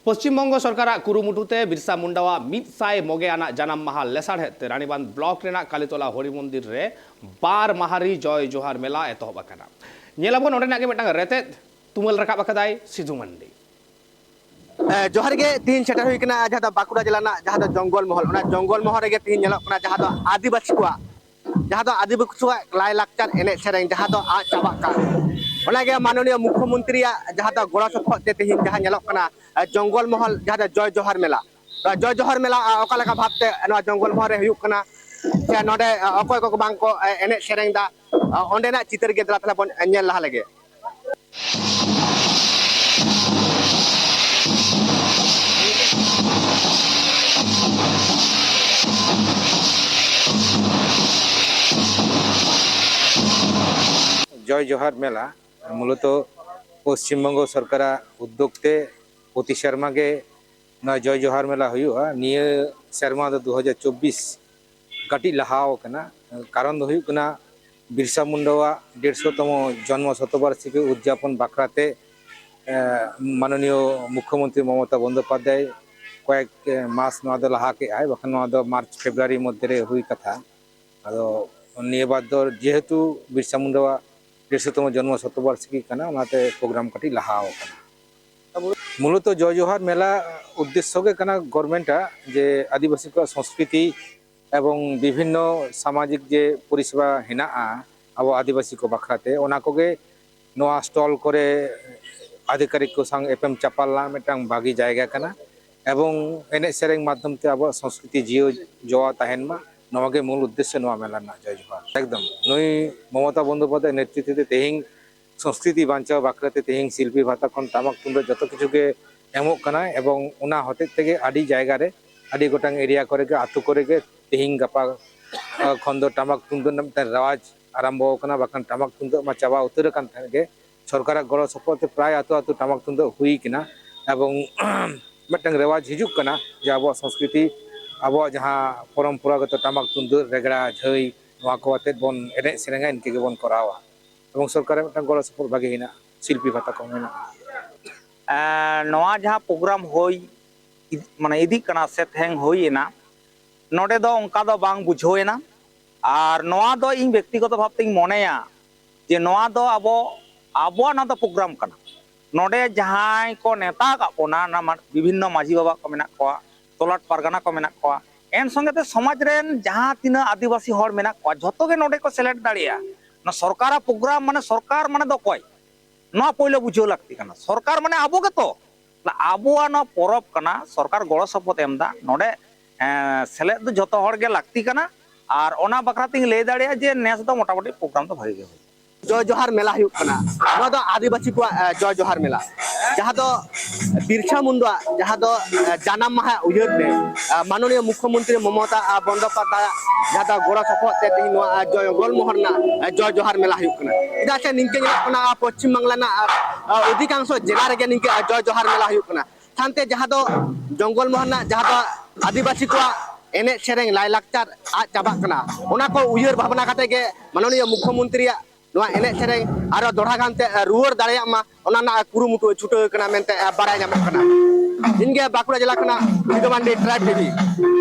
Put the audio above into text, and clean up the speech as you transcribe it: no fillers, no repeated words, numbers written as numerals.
पश्चिम बंग सरकार कुरुमुटुते बिरसा मुंडावा मिदसाय मोगे आना जनाम माहा लेसाढ़ेते रानीबांध ब्लॉक रेना कालीतला हरि मंदिर रे बार माहारी जय जोहार मेला एतहब आकाना नेलाबोन ओंडेनाग गे मिदटांग रेतेद तुमल राकाब आकादाय सिधु मांडी जोहार गे तीन सेटर हुई कना जहां बाकुड़ा जिला ना जहां जंगल महल ओना जंगल महल गे तीन नेलोक कना जहां आदिवासी को लाय लाक्चर एने सेरें जहां आ चाबा का ओनागे माननीय मुख्यमंत्री जहां गड़ा सफद तीन जहां नेलोक कना जंगल महल जहां जय जोहार मेला ओका लेका भाबते जंगल महल रे हुयुक कना से नोडे अकय को बांग को एने सेरें दा ओंडेना चितर गे दला तला बन नेल लहा लगे जय जोहार मेला मूलत पश्चिम बंग सरकार उद्योगते प्रति शर्मा के जय जोहार मेला हुआ निये शर्मा 2024 कटी लहाव कना कारण दो हुआ बिरसा मुंडावा 150तम जन्म शतवार्षिकी उद्यापन बाखराते माननीय मुख्यमंत्री ममता बंदोपाध्याय कয়েক मास लहा के आए बखान मार्च फेब्रुआरी मध्य हुई कथा अदो निये बाद जेहेतु बिरसा मुंडावा 150तम जन्म शतवार्षिकी प्रोग्राम कटी लहाव मूलत जय जोहार मेला उद्देश्य के गवर्नमेंट जे आदिवासी को संस्कृति एवं विभिन्न सामाजिक जे परिसेवा हेना अब आदिवासी को बखराते कोगे नोआ स्टल करे आधिकारिक को संग एफएम चापालना मिटांग बागी जायगा कना एवं एने सेरेंग माध्यम ते अब संस्कृति जियो जोआ तहनमा नवागे मूल उद्देश्य नवा मेला ना जय जोहार एकदम नई ममता बंदोपाध्याय नेतृत्व तेहिंग संस्कृति बांचाव बाखराते तेहिंग शिल्पी भाता खन टामक तुंद जतो किछु के एमोक कना एवं उना होते तेगे आडी जायगा रे आडी गोटांग एरिया करे के आतु करे के तेहिंग गपा खन दो टामक तुंद नमते रवाज आरंभ कना बाखन टामक तुंद मा चाबा उतर कान थागे सरकार गड़ सपोते प्राय आतु आतु टामक तुंद हुई किना एवं मिटंग रवाज हिजुक कना जे अब संस्कृति अब जहाँ परम्परागत टामक तुंद रेगड़ा झई नवा को आते बन एने सेरेंगा इनके के बन करावा एवं सरकार मिटंग गड़ सपोर्ट भागे हिना शिल्पी भाता को मेना नवा जहाँ प्रोग्राम होई माने इदी कना से थेंग होइना नोडे दो उनका दो बांग बुझोएना और नवा दो इन व्यक्तिगत भावते मनेया जे नवा दो अब ना दो प्रोग्राम कना नोडे जहाँ को नेता का पोना ना विभिन्न माझी बाबा को मेना को तोलाट पारगाना को मेना को एन संगे समाज रेन जहाँ तीन आदिवासी हर मेना को झतो के नोडे को सेलेक्ट दाड़िया ना सरकार प्रोग्राम माने सरकार माने दो कोई ना पहले बुझो लगती कना सरकार माने आबो के तो आबोआ ना परब कना सरकार गड़ सपोर्ट एमदा नोडे सेलेक्ट दो झतो हर के लगती कना और ओना बकराती ले दाड़िया जे नेस दो मोटामुटी प्रोग्राम तो भागी गए जय जोहार मेला हुई कना आदिवासी को जय जोहार मेला जहाँ बिरसा मुंडा जहाँ जनाम माहा उयहर में माननीय मुख्यमंत्री ममता बंदोपाध्याय जहाँ गड़ सफद जंगल महल जय जोहार मेला हुई कना से निंके पश्चिम बांगला अधिकांश जिला रे निंके जय जोहार मेला हुई सानते जहाँ जंगल महल जहाँ आदिवासी को एने सेरें लाय लाक्चर आज चाबा कना ओना को उयहर भावना काते के माननीय मुख्यमंत्री एने सेरें आरो दोड़ा गानते रुवर दाड़िया मा ओना कुरुमुटु छुटो कना मेनते बाराय नामक कना इनगे बाकुड़ा जिला कना सिधु मांडी ट्राइब टीवी।